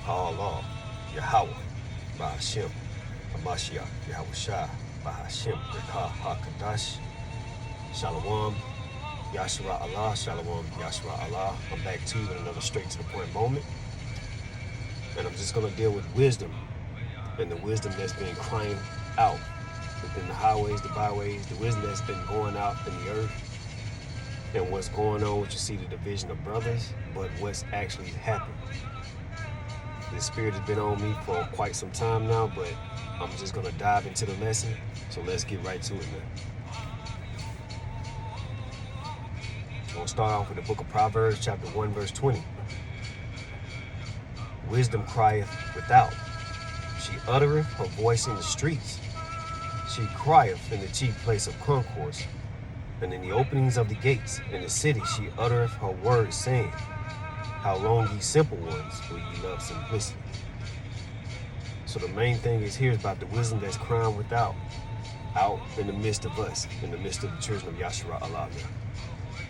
Allah, Yahweh, Bahashim, Hamashiach, Yahushua, Bahashim, Rekah HaKadash, Shalom, Yashua Allah, Shalom, Yashua Allah. I'm back to you with another straight to the point moment. And I'm just going to deal with wisdom and the wisdom that's been crying out within the highways, the byways, the wisdom that's been going out in the earth, and what's going on, what you see the division of brothers, but what's actually happened. The spirit has been on me for quite some time now, but I'm just going to dive into the lesson. So let's get right to it, man. I'm going to start off with the book of Proverbs, chapter 1, verse 20. Wisdom crieth without. She uttereth her voice in the streets. She crieth in the chief place of concourse, and in the openings of the gates. In the city she uttereth her words, saying, How long, ye simple ones, will ye love simplicity? So the main thing is here is about the wisdom that's crying without, out in the midst of us, in the midst of the children of Yashua Allah.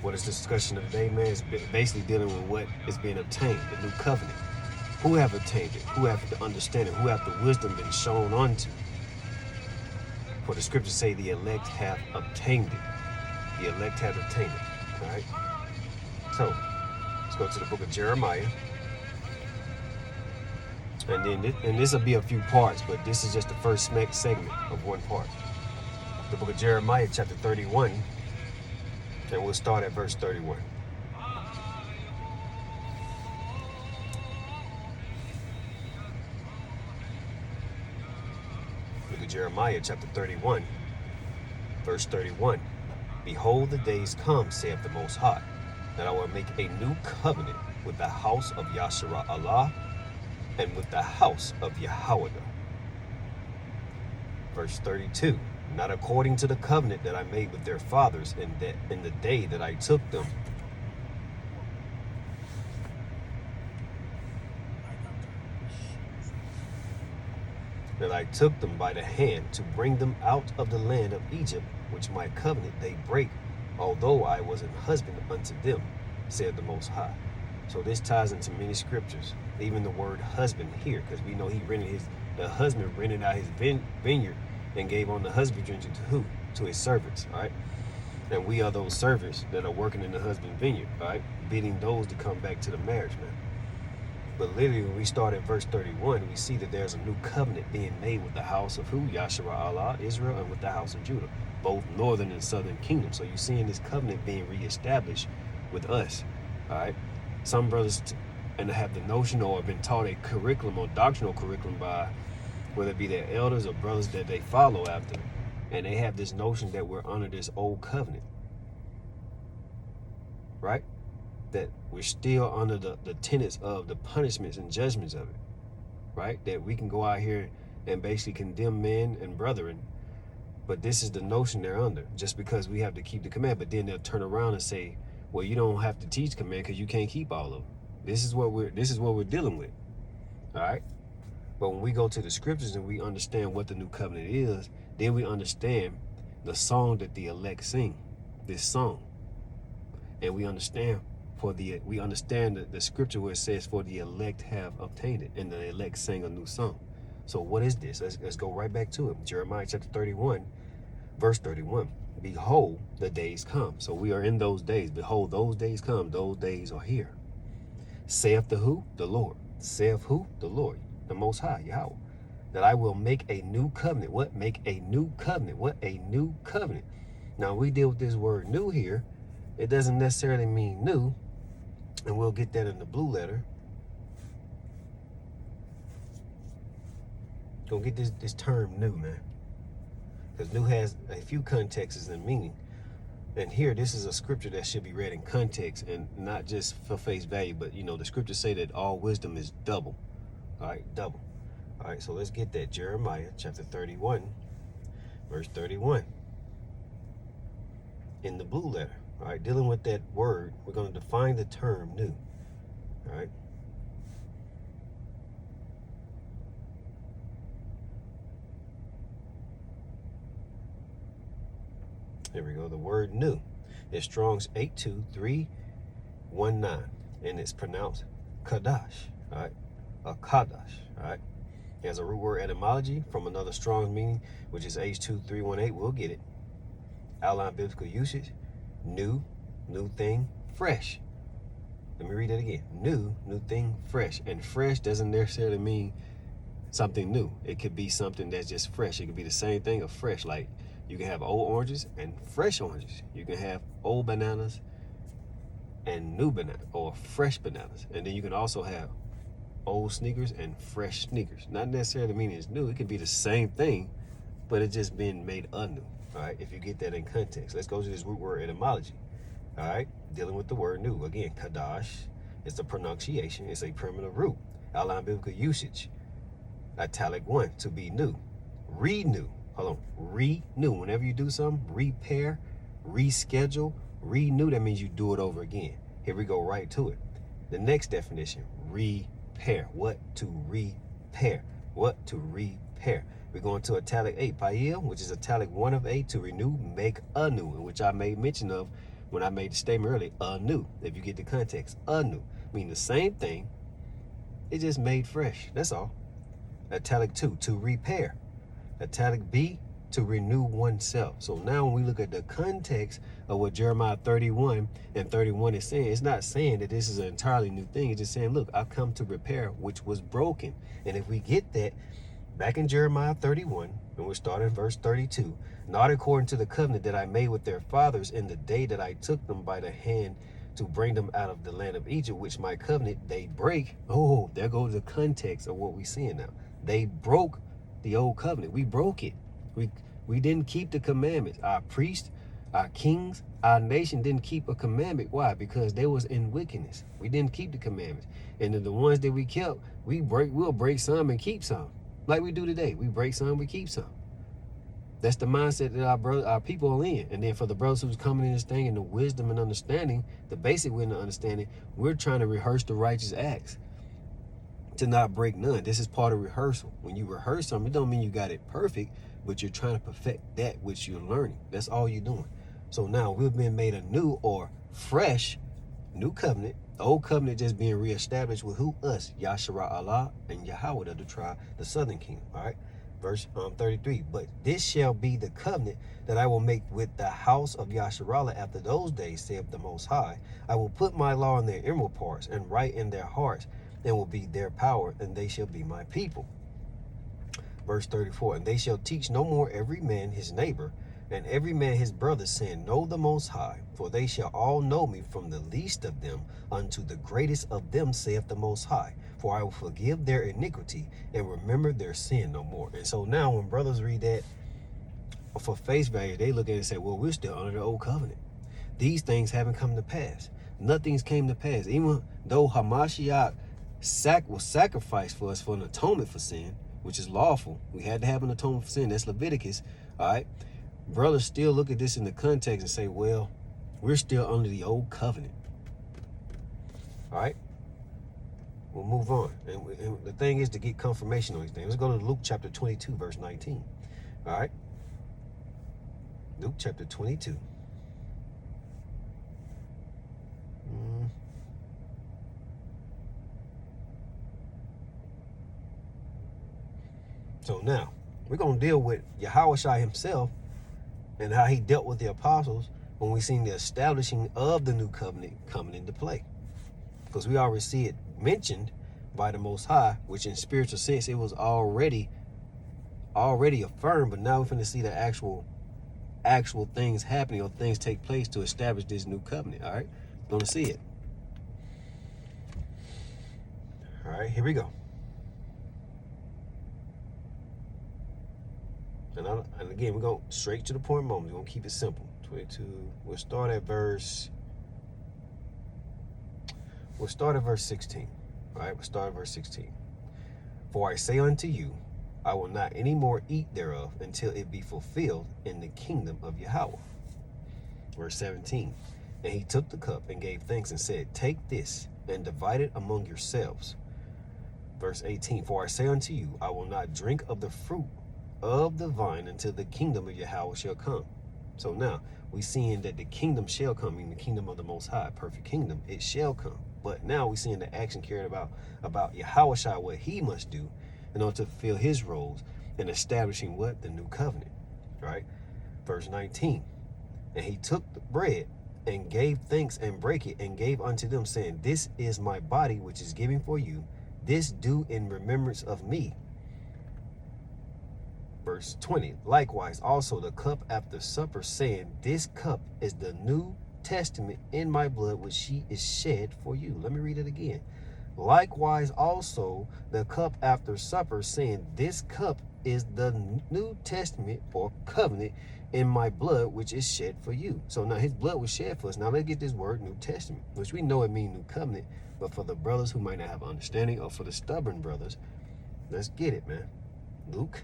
What is the discussion of the day, man? It's basically dealing with what is being obtained, the new covenant. Who have obtained it? Who have the understanding? Who have the wisdom been shown unto? For the scriptures say the elect have obtained it. The elect have obtained it. All right? So, let's go to the book of Jeremiah. And then this will be a few parts, but this is just the first segment of one part. The book of Jeremiah, chapter 31. And we'll start at verse 31. Book of Jeremiah, chapter 31, verse 31. Behold, the days come, saith the Most High, that I will make a new covenant with the house of Yashua Allah and with the house of Yahweh. Verse 32. Not according to the covenant that I made with their fathers in the day that I took them by the hand to bring them out of the land of Egypt, which my covenant they break, although I was an husband unto them, said the Most High. So this ties into many scriptures, even the word husband here, because we know the husband rented out his vineyard and gave on the husbandry to who? To his servants, all right? And we are those servants that are working in the husband vineyard, all right? Bidding those to come back to the marriage, man. But literally, when we start at verse 31, we see that there's a new covenant being made with the house of who? Yashua Allah, Israel, and with the house of Judah, both northern and southern kingdom. So you're seeing this covenant being reestablished with us, all right? Some brothers and have the notion or have been taught a curriculum or doctrinal curriculum by whether it be their elders or brothers that they follow after, and they have this notion that we're under this old covenant, right? That we're still under the tenets of the punishments and judgments of it, right? That we can go out here and basically condemn men and brethren, but this is the notion they're under, just because we have to keep the command. But then they'll turn around and say, well, you don't have to teach command because you can't keep all of them. This is what we're dealing with, all right? But when we go to the scriptures and we understand what the new covenant is, then we understand the song that the elect sing, this song. And we understand the scripture where it says, for the elect have obtained it, and the elect sang a new song. So what is this? Let's go right back to it. Jeremiah chapter 31, verse 31. Behold, the days come. So we are in those days. Behold, those days come. Those days are here. Saith the who? The Lord. Saith who? The Lord. The Most High, Yahweh, that I will make a new covenant. What? Make a new covenant. What? A new covenant. Now, we deal with this word new here. It doesn't necessarily mean new, and we'll get that in the blue letter. Don't get this term new, man, because new has a few contexts and meaning. And here, this is a scripture that should be read in context and not just for face value, but, the scriptures say that all wisdom is double. All right, double. All right, so let's get that. Jeremiah chapter 31, verse 31. In the blue letter. All right, dealing with that word, we're going to define the term new. All right. Here we go. The word new is Strong's 82319, and it's pronounced Kadash, all right? A Kadash, all right? It has a root word etymology from another Strong's meaning, which is H2318. We'll get it. Outline biblical usage: new, new thing, fresh. Let me read that again. New, new thing, fresh. And fresh doesn't necessarily mean something new. It could be something that's just fresh. It could be the same thing of fresh. Like you can have old oranges and fresh oranges. You can have old bananas and new bananas, or fresh bananas. And then you can also have old sneakers and fresh sneakers. Not necessarily meaning it's new. It could be the same thing, but it's just been made anew. All right, if you get that in context. Let's go to this root word etymology. All right, dealing with the word new. Again, Kadash is the pronunciation. It's a primitive root. Outline biblical usage: italic 1, to be new. Renew. Hold on. Renew. Whenever you do something, repair, reschedule, renew, that means you do it over again. Here we go right to it. The next definition: repair. What to repair? What to repair? We're going to italic 8, paia, which is italic 1 of 8, to renew, make anew, which I made mention of when I made the statement earlier, anew. If you get the context, anew, mean the same thing, it just made fresh. That's all. Italic 2, to repair. Italic B, to renew oneself. So now when we look at the context of what Jeremiah 31 and 31 is saying, it's not saying that this is an entirely new thing. It's just saying, look, I've come to repair which was broken. And if we get that, back in Jeremiah 31, and we're starting in verse 32, not according to the covenant that I made with their fathers in the day that I took them by the hand to bring them out of the land of Egypt, which my covenant they break. Oh, there goes the context of what we're seeing now. They broke the old covenant. We broke it. We didn't keep the commandments. Our priests, our kings, our nation didn't keep a commandment. Why? Because they was in wickedness. We didn't keep the commandments. And then the ones that we kept, we'll break some and keep some. Like we do today. We break some, we keep some. That's the mindset that our people are in. And then for the brothers who's coming in this thing and the wisdom and understanding, the basic wisdom and understanding, we're trying to rehearse the righteous acts to not break none. This is part of rehearsal. When you rehearse something, it don't mean you got it perfect, but you're trying to perfect that which you're learning. That's all you're doing. So now we've been made a new or fresh new covenant. The old covenant just being reestablished with who? Us, Yahshua Allah and Yahweh of the tribe, the southern kingdom. All right. Verse 33, but this shall be the covenant that I will make with the house of Yasharallah after those days, saith the Most High. I will put my law in their inward parts and write in their hearts, and will be their power, and they shall be my people. Verse 34, and they shall teach no more every man his neighbor, and every man his brother, saying, know the Most High, for they shall all know me, from the least of them unto the greatest of them, saith the Most High. For I will forgive their iniquity and remember their sin no more. And so now when brothers read that for face value, they look at it and say, well, we're still under the old covenant. These things haven't come to pass. Nothing's came to pass. Even though Hamashiach was sacrificed for us for an atonement for sin, which is lawful. We had to have an atonement for sin. That's Leviticus. All right. Brothers still look at this in the context and say, well, we're still under the old covenant. All right. We'll move on. And the thing is to get confirmation on these things. Let's go to Luke chapter 22, verse 19. All right. Luke chapter 22. So now, we're going to deal with Yahushua himself and how he dealt with the apostles when we seen the establishing of the new covenant coming into play. Because we already see it mentioned by the Most High, which in spiritual sense, it was already affirmed, but now we're going to see the actual things happening, or things take place to establish this new covenant. All right, we're going to see it. All right, here we go. And again, we're going straight to the point moment. We're going to keep it simple. 22, we'll start at verse 16. All right, we'll start at verse 16. For I say unto you, I will not any more eat thereof until it be fulfilled in the kingdom of Yahweh. Verse 17. And he took the cup and gave thanks and said, take this and divide it among yourselves. Verse 18. For I say unto you, I will not drink of the fruit of the vine until the kingdom of Yahweh shall come. So now we seeing that the kingdom shall come, meaning the kingdom of the Most High, perfect kingdom, it shall come. But now we seeing the action carried about Yahushua, what he must do in order to fulfill his roles in establishing what? The new covenant, right? Verse 19, and he took the bread and gave thanks and brake it and gave unto them, saying, this is my body, which is given for you. This do in remembrance of me. Verse 20, likewise also the cup after supper, saying, this cup is the New Testament in my blood, which is shed for you. Let me read it again. Likewise also the cup after supper, saying, this cup is the New Testament or covenant in my blood, which is shed for you. So now his blood was shed for us. Now let's get this word New Testament, which we know it means new covenant, but for the brothers who might not have understanding, or for the stubborn brothers, let's get it, man. Luke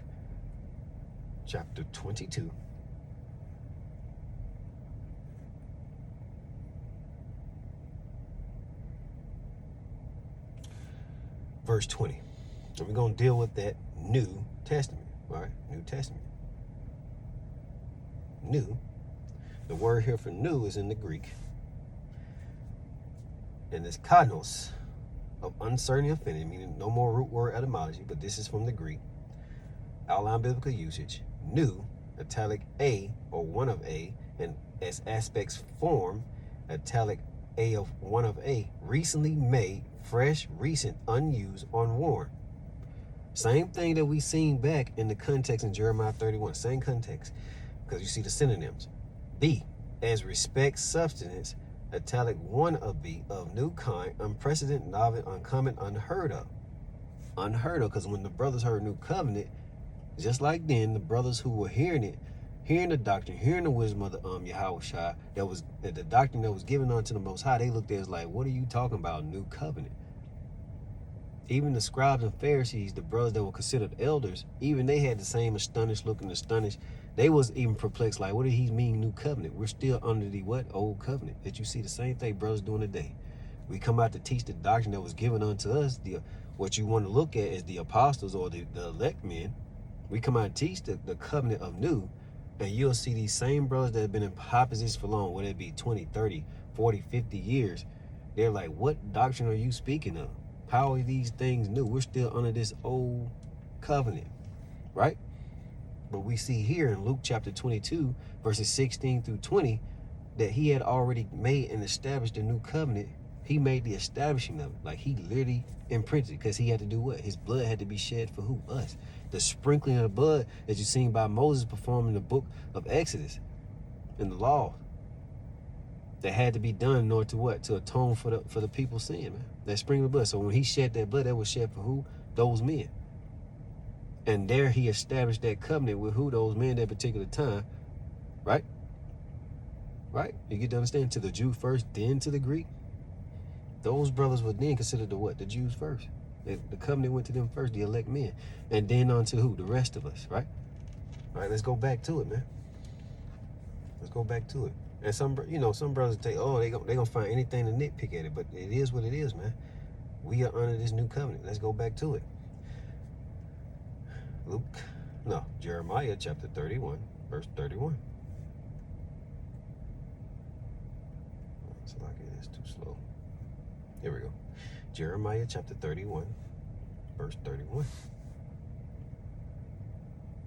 chapter 22. Verse 20. And we're going to deal with that New Testament. All right, New Testament. New. The word here for new is in the Greek. And it's kanos, of uncertain affinity, meaning no more root word etymology, but this is from the Greek. Outline biblical usage. New, italic A or one of A, and as aspects form, italic A of one of A, recently made, fresh, recent, unused, unworn. Same thing that we seen back in the context in Jeremiah 31, same context, because you see the synonyms. B, as respects substance, italic one of B, of new kind, unprecedented, novel, uncommon, unheard of. Unheard of, because when the brothers heard new covenant, just like then, the brothers who were hearing it, hearing the doctrine, hearing the wisdom of the Yahushua, that the doctrine that was given unto the Most High, they looked at it as like, what are you talking about, new covenant? Even the scribes and Pharisees, the brothers that were considered elders, even they had the same astonished look and astonished. They was even perplexed, like, what did he mean new covenant? We're still under the what? Old covenant. That you see the same thing brothers doing today. We come out to teach the doctrine that was given unto us. What you want to look at is the apostles or the elect men. We come out and teach the covenant of new, and you'll see these same brothers that have been in high positions for long, whether it be 20, 30, 40, 50 years. They're like, what doctrine are you speaking of? How are these things new? We're still under this old covenant, right? But we see here in Luke chapter 22, verses 16 through 20, that he had already made and established a new covenant. He made the establishing of it. Like he literally imprinted, because he had to do what? His blood had to be shed for who? Us. The sprinkling of the blood that you've seen by Moses performing the book of Exodus in the law. That had to be done in order to what? To atone for the people's sin, man. That sprinkling of blood. So when he shed that blood, that was shed for who? Those men. And there he established that covenant with who? Those men at that particular time. Right? Right? You get to understand, to the Jew first, then to the Greek. Those brothers were then considered the what? The Jews first. The covenant went to them first, the elect men. And then on to who? The rest of us, right? All right, let's go back to it, man. Let's go back to it. And some brothers say, oh, they gonna find anything to nitpick at it, but it is what it is, man. We are under this new covenant. Let's go back to it. Jeremiah chapter 31, verse 31. It's like it is too slow. Here we go. Jeremiah chapter 31, verse 31.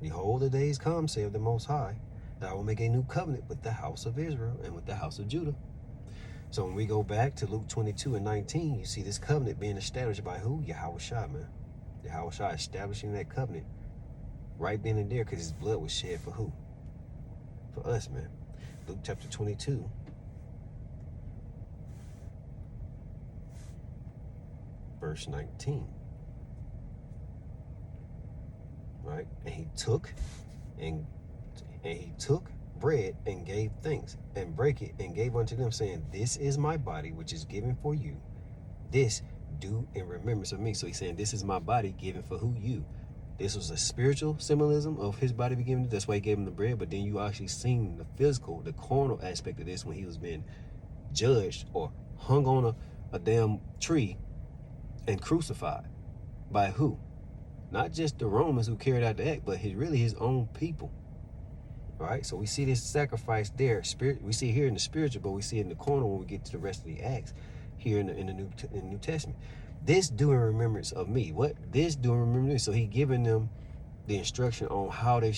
Behold, the days come, saith the Most High, that I will make a new covenant with the house of Israel and with the house of Judah. So when we go back to Luke 22 and 19, you see this covenant being established by who? Yahushua, man. Yahushua establishing that covenant right then and there, because his blood was shed for who? For us, man. Luke chapter 22. Verse 19. Right? And he took bread and gave thanks and brake it and gave unto them, saying, this is my body, which is given for you. This do in remembrance of me. So he's saying, this is my body given for who? You. This was a spiritual symbolism of his body being given. That's why he gave him the bread. But then you actually seen the physical, the carnal aspect of this when he was being judged or hung on a damn tree and crucified. By who? Not just the Romans who carried out the act, but really his own people. right? So we see this sacrifice there. Spirit, we see it here in the spiritual, but we see it in the corner when we get to the rest of the Acts here in the New Testament. This do in remembrance of me. What? This do in remembrance of me. So he giving them the instruction on how they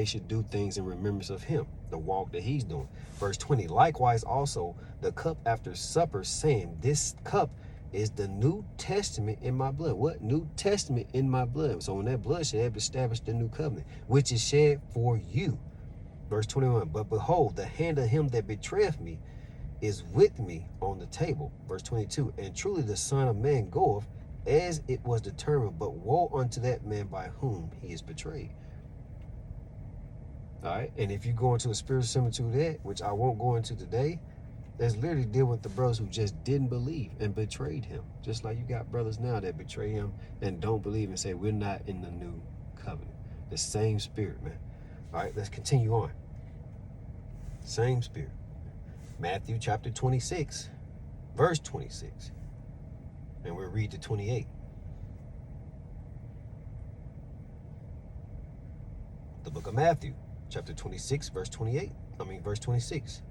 should do things in remembrance of him, the walk that he's doing. Verse 20, likewise also the cup after supper, saying, this cup is the New Testament in my blood. What? New Testament in my blood. So when that blood shed, established the new covenant, which is shed for you. Verse 21, but behold, the hand of him that betrayeth me is with me on the table. Verse 22, and truly the Son of Man goeth as it was determined, but woe unto that man by whom he is betrayed. All right, and if you go into a spiritual similitude of that, which I won't go into today, that's literally dealing with the brothers who just didn't believe and betrayed him. Just like you got brothers now that betray him and don't believe and say, we're not in the new covenant. The same spirit, man. All right, let's continue on. Same spirit. Matthew chapter 26, verse 26. And we'll read to 28. The book of Matthew, chapter 26, verse 26.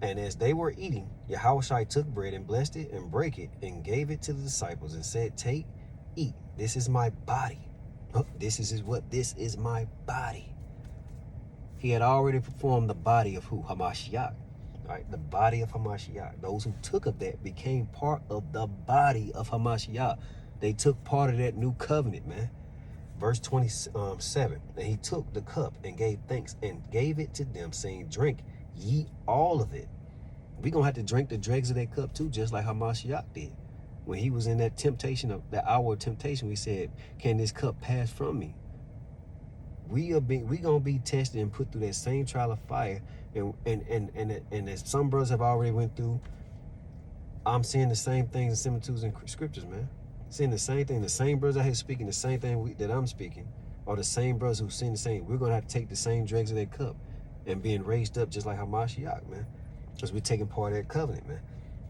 And as they were eating, Yahushua took bread and blessed it and brake it and gave it to the disciples and said, take, eat. This is my body. Oh, this is my body. He had already performed the body of who? Hamashiach. Right? The body of Hamashiach. Those who took of that became part of the body of Hamashiach. They took part of that new covenant, man. Verse 27. And he took the cup and gave thanks and gave it to them, saying, drink ye all of it. We're going to have to drink the dregs of that cup too, just like Hamashiach did. When he was in that temptation, of that hour of temptation, we said, can this cup pass from me? We gonna be tested and put through that same trial of fire, and as some brothers have already went through, I'm seeing the same things and similitudes in scriptures, man. Seeing the same thing, the same brothers out here speaking the same thing that I'm speaking, are the same brothers who seen the same. We're gonna have to take the same dregs of that cup and being raised up just like Hamashiach, man, because we're taking part of that covenant, man.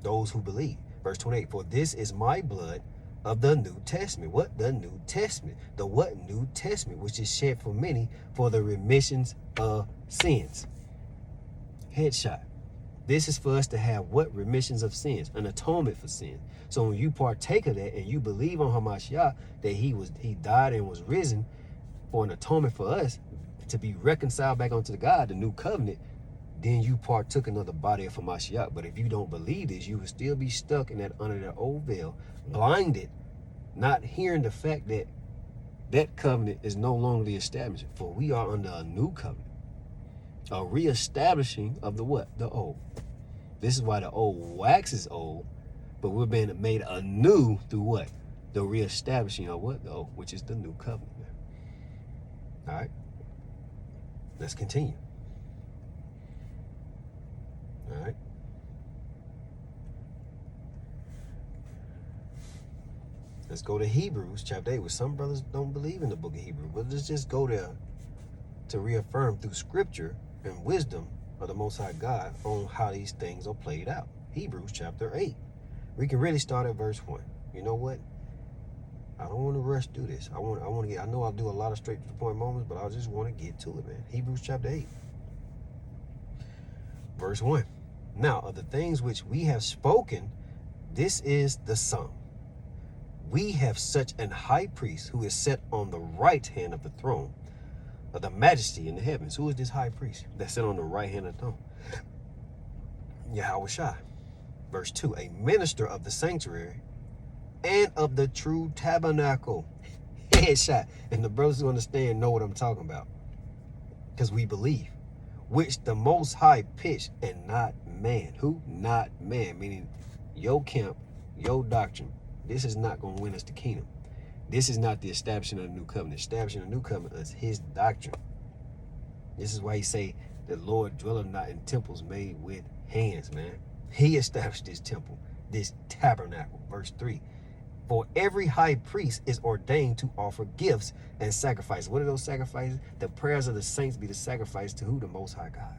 Those who believe. Verse 28. For this is my blood of the New Testament. What? The New Testament. The what? New Testament, which is shed for many for the remissions of sins. Headshot. This is for us to have what? Remissions of sins, an atonement for sin. So when you partake of that and you believe on Hamashiach, that he died and was risen for an atonement for us to be reconciled back unto God, the new covenant, then you partook of the body of Hamashiach. But if you don't believe this, you will still be stuck in that under that old veil, blinded, not hearing the fact that that covenant is no longer the establishment. For we are under a new covenant, a reestablishing of the what? The old. This is why the old waxes old, but we're being made anew through what? The reestablishing of what? The old, which is the new covenant. All right, let's continue. All right. Let's go to Hebrews chapter 8, which some brothers don't believe in the book of Hebrews, but let's just go there to reaffirm through scripture and wisdom of the Most High God on how these things are played out. Hebrews chapter 8. We can really start at verse 1. You know what? I don't want to rush through this. I know I'll do a lot of straight to the point moments, but I just want to get to it, man. Hebrews chapter 8. Verse 1. Now, of the things which we have spoken, this is the sum. We have such an high priest who is set on the right hand of the throne of the majesty in the heavens. Who is this high priest that's set on the right hand of the throne? Yahushua. Verse 2. A minister of the sanctuary and of the true tabernacle. Headshot. And the brothers who understand know what I'm talking about, because we believe. Which the Most High pitched, and not man. Who? Not man. Meaning your camp, your doctrine. This is not going to win us the kingdom. This is not the establishment of the new covenant. Establishing a new covenant is his doctrine. This is why he say the Lord dwelleth not in temples made with hands, man. He established this temple, this tabernacle. Verse 3. For every high priest is ordained to offer gifts and sacrifices. What are those sacrifices? The prayers of the saints be the sacrifice to who? The Most High God.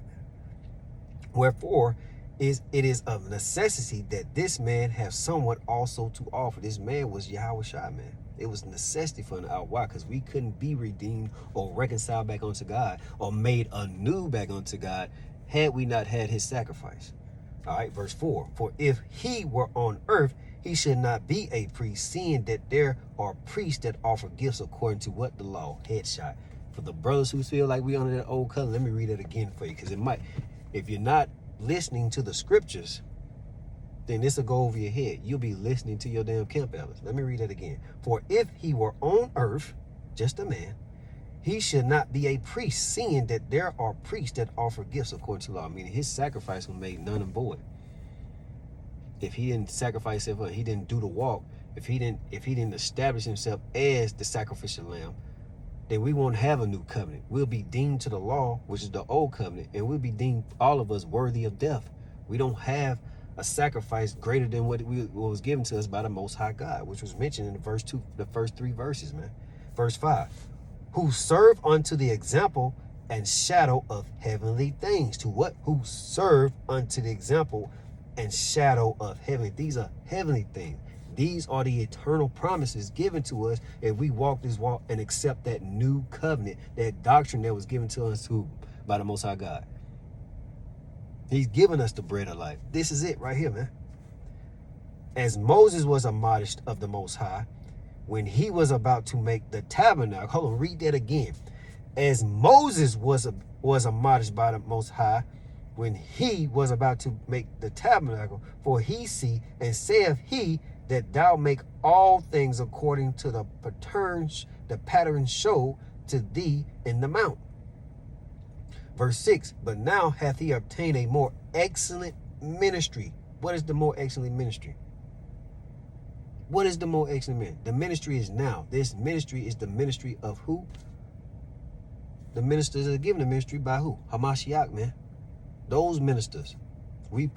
Wherefore it is of necessity that this man have somewhat also to offer. This man was Yahweh Shai, man. It was necessity for an out. Why? Because we couldn't be redeemed or reconciled back unto God or made anew back unto God had we not had his sacrifice. All right, verse 4. For if he were on earth, he should not be a priest, seeing that there are priests that offer gifts according to what the law. Headshot. For the brothers who feel like we under that old covenant, let me read it again for you, because it might, if you're not listening to the scriptures, then this will go over your head. You'll be listening to your damn camp elders. Let me read it again. For if he were on earth, just a man, he should not be a priest, seeing that there are priests that offer gifts according to law. Meaning his sacrifice was made none and void. If he didn't sacrifice himself, he didn't do the walk, if he didn't establish himself as the sacrificial lamb, then we won't have a new covenant. We'll be deemed to the law, which is the old covenant, and we'll be deemed, all of us, worthy of death. We don't have a sacrifice greater than what was given to us by the Most High God, which was mentioned in the first 3 verses, man. Verse 5, who serve unto the example and shadow of heavenly things. To what? Who serve unto the example and shadow of heaven. These are heavenly things. These are the eternal promises given to us if we walk this walk and accept that new covenant, that doctrine that was given to us by the Most High God. He's given us the bread of life. This is it right here, man. As Moses was admonished of the Most High when he was about to make the tabernacle. Hold on, read that again. As Moses was admonished by the Most High when he was about to make the tabernacle, for he see and saith he that thou make all things according to the pattern showed to thee in the mount. Verse 6, but now hath he obtained a more excellent ministry. What is the more excellent ministry? What is the more excellent ministry? The ministry is now. This ministry is the ministry of who? The ministers are given the ministry by who? Hamashiach, man. Those ministers. We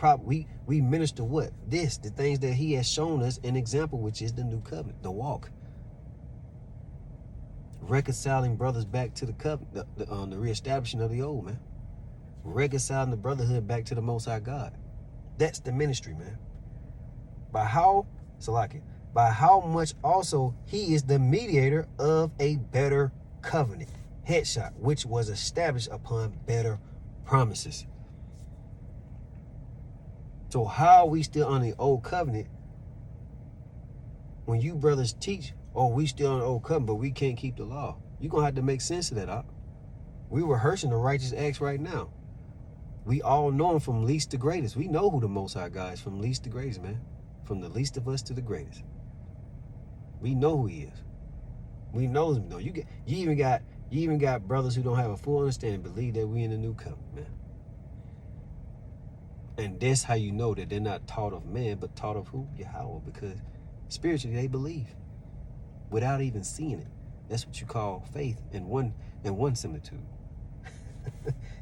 minister what? The things that he has shown us an example, which is the new covenant, the walk. Reconciling brothers back to the covenant, the reestablishing of the old, man. Reconciling the brotherhood back to the Most High God. That's the ministry, man. By how much also he is the mediator of a better covenant. Headshot, which was established upon better promises. So how are we still on the old covenant when you brothers teach, oh, we still on the old covenant, but we can't keep the law? You're going to have to make sense of that, Op. We're rehearsing the righteous acts right now. We all know him from least to greatest. We know who the Most High God is from least to greatest, man. From the least of us to the greatest. We know who he is. We know him, though. You even got brothers who don't have a full understanding, believe that we in the new covenant, man. And that's how you know that they're not taught of man, but taught of who? Yahweh, because spiritually they believe without even seeing it. That's what you call faith in one similitude.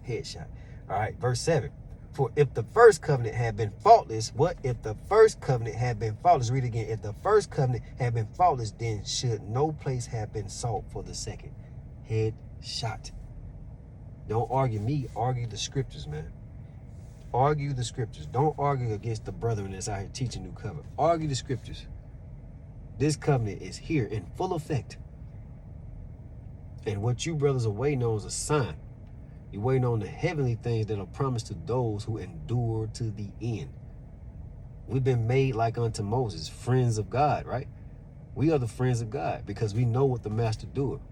Headshot. All right, verse 7. For if the first covenant had been faultless, what? If the first covenant had been faultless, read again. If the first covenant had been faultless, then should no place have been sought for the second. Headshot. Don't argue me, argue the scriptures, man. Argue the scriptures. Don't argue against the brethren that's out here teaching new covenant. Argue the scriptures. This covenant is here in full effect. And what you brothers are waiting on is a sign. You're waiting on the heavenly things that are promised to those who endure to the end. We've been made like unto Moses, friends of God, right? We are the friends of God because we know what the master doeth.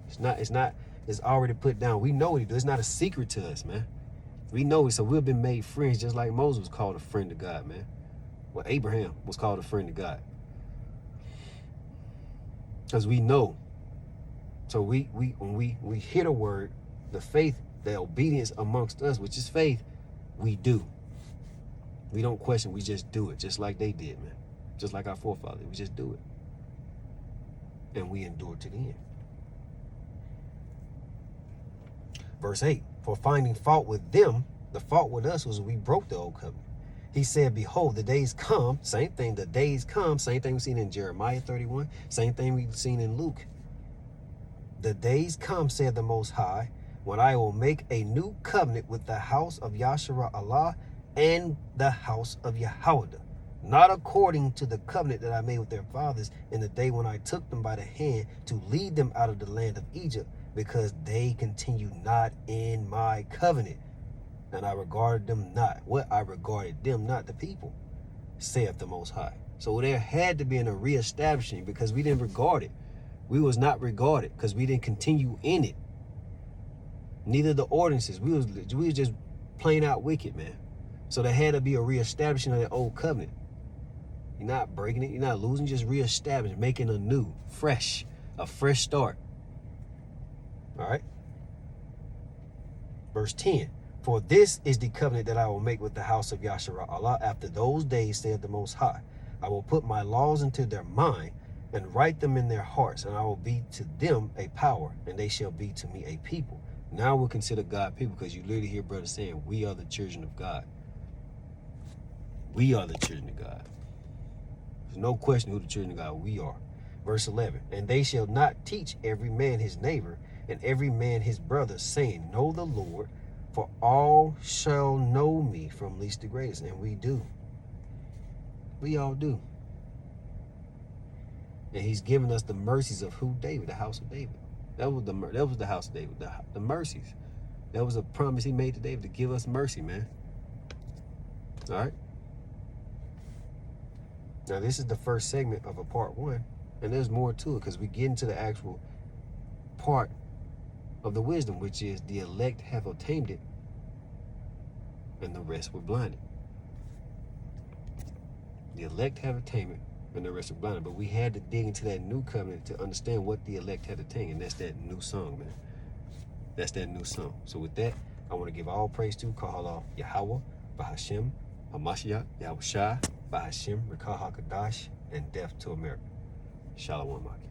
It's already put down. We know what he does. It's not a secret to us, man. We know it, so we've been made friends just like Moses was called a friend of God, man. Well, Abraham was called a friend of God. Because we know. So when we hear the word, the faith, the obedience amongst us, which is faith, we do. We don't question, we just do it, just like they did, man. Just like our forefathers, we just do it. And we endure to the end. Verse 8, for finding fault with them, the fault with us was we broke the old covenant. He said, behold, the days come, same thing, the days come, same thing we've seen in Jeremiah 31, same thing we've seen in Luke. The days come, said the Most High, when I will make a new covenant with the house of Yasharah Allah and the house of Yahweh, not according to the covenant that I made with their fathers in the day when I took them by the hand to lead them out of the land of Egypt, because they continue not in my covenant, and I regarded them not. What? I regarded them not, the people, saith the Most High. So there had to be a reestablishing, because we didn't regard it. We was not regarded because we didn't continue in it. Neither the ordinances. We was just plain out wicked, man. So there had to be a reestablishing of the old covenant. You're not breaking it. You're not losing. Just reestablishing, making a new, a fresh start. All right. Verse 10. For this is the covenant that I will make with the house of Yasharah Allah after those days, saith the Most High. I will put my laws into their mind and write them in their hearts, and I will be to them a power, and they shall be to me a people. Now we'll consider God people, because you literally hear brothers saying, we are the children of God. We are the children of God. There's no question who the children of God we are. Verse 11. And they shall not teach every man his neighbor and every man his brother, saying, know the Lord, for all shall know me from least to greatest. And we do. We all do. And he's given us the mercies of who? David, the house of David. That was the house of David, the mercies. That was a promise he made to David, to give us mercy, man. All right. Now, this is the first segment of a part 1, and there's more to it, because we get into the actual part of the wisdom, which is the elect have obtained it, and the rest were blinded. The elect have attained it, and the rest are blinded. But we had to dig into that new covenant to understand what the elect had attained, and that's that new song, man. That's that new song. So with that, I want to give all praise to Kahala Yahweh, Bahashem, Hamashiach, Yahweh Shai, Bahashem, Rekah HaKadosh, and death to America. Shalom, Maki.